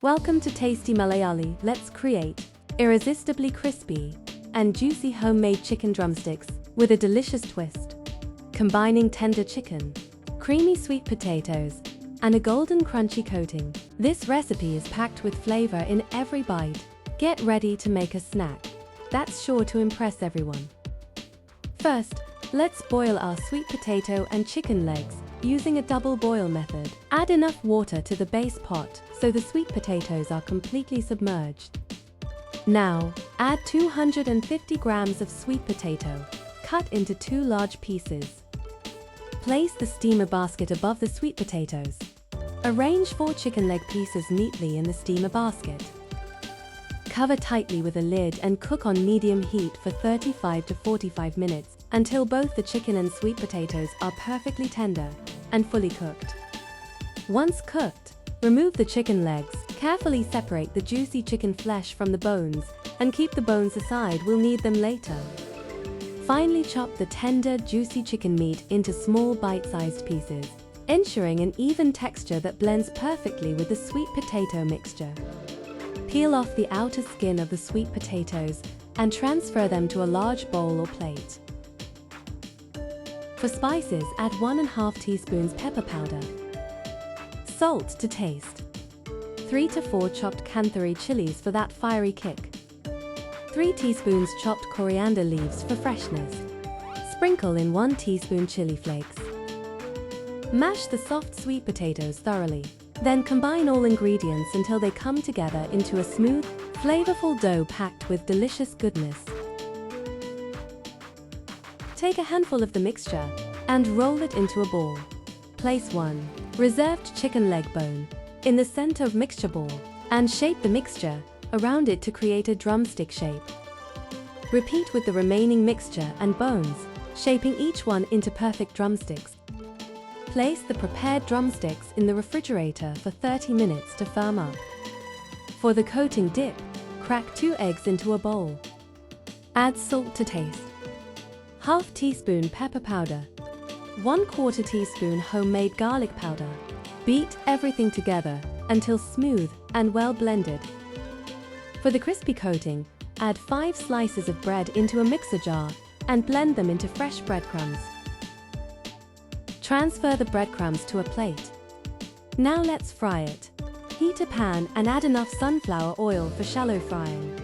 Welcome to Tasty Malayali. Let's create irresistibly crispy and juicy homemade chicken drumsticks with a delicious twist. Combining tender chicken, creamy sweet potatoes, and a golden crunchy coating. This recipe is packed with flavor in every bite. Get ready to make a snack that's sure to impress everyone. First, let's boil our sweet potato and chicken legs using a double boil method. Add enough water to the base pot so the sweet potatoes are completely submerged. Now, add 250 grams of sweet potato, cut into 2 large pieces. Place the steamer basket above the sweet potatoes. Arrange 4 chicken leg pieces neatly in the steamer basket. Cover tightly with a lid and cook on medium heat for 35 to 45 minutes until both the chicken and sweet potatoes are perfectly tender and fully cooked. Once cooked, remove the chicken legs. Carefully separate the juicy chicken flesh from the bones and keep the bones aside, we'll need them later. Finally, chop the tender, juicy chicken meat into small bite-sized pieces, ensuring an even texture that blends perfectly with the sweet potato mixture. Peel off the outer skin of the sweet potatoes and transfer them to a large bowl or plate. For spices, add 1½ teaspoons pepper powder, salt to taste, 3 to 4 chopped kanthari chilies for that fiery kick, 3 teaspoons chopped coriander leaves for freshness. Sprinkle in 1 teaspoon chili flakes. Mash the soft sweet potatoes thoroughly. Then combine all ingredients until they come together into a smooth, flavorful dough packed with delicious goodness. Take a handful of the mixture and roll it into a ball. Place 1 reserved chicken leg bone in the center of mixture ball and shape the mixture around it to create a drumstick shape. Repeat with the remaining mixture and bones, shaping each one into perfect drumsticks. Place the prepared drumsticks in the refrigerator for 30 minutes to firm up. For the coating dip, crack 2 eggs into a bowl. Add salt to taste, ½ teaspoon pepper powder, 1/4 teaspoon homemade garlic powder. Beat everything together until smooth and well blended. For the crispy coating, add 5 slices of bread into a mixer jar and blend them into fresh breadcrumbs. Transfer the breadcrumbs to a plate. Now let's fry it. Heat a pan and add enough sunflower oil for shallow frying.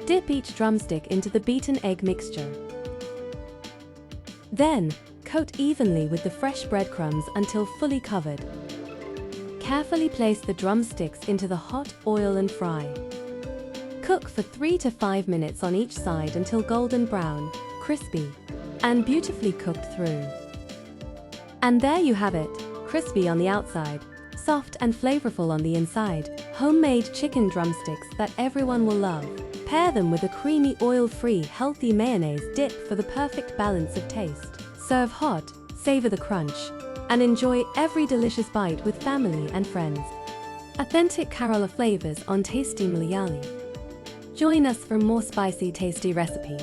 Dip each drumstick into the beaten egg mixture. Then, coat evenly with the fresh breadcrumbs until fully covered. Carefully place the drumsticks into the hot oil and fry. Cook for 3 to 5 minutes on each side until golden brown, crispy, and beautifully cooked through. And there you have it, crispy on the outside, soft and flavorful on the inside, homemade chicken drumsticks that everyone will love. Pair them with a creamy oil-free healthy mayonnaise dip for the perfect balance of taste. Serve hot, savor the crunch, and enjoy every delicious bite with family and friends. Authentic Kerala flavors on Tasty Malayali. Join us for more spicy, tasty recipes.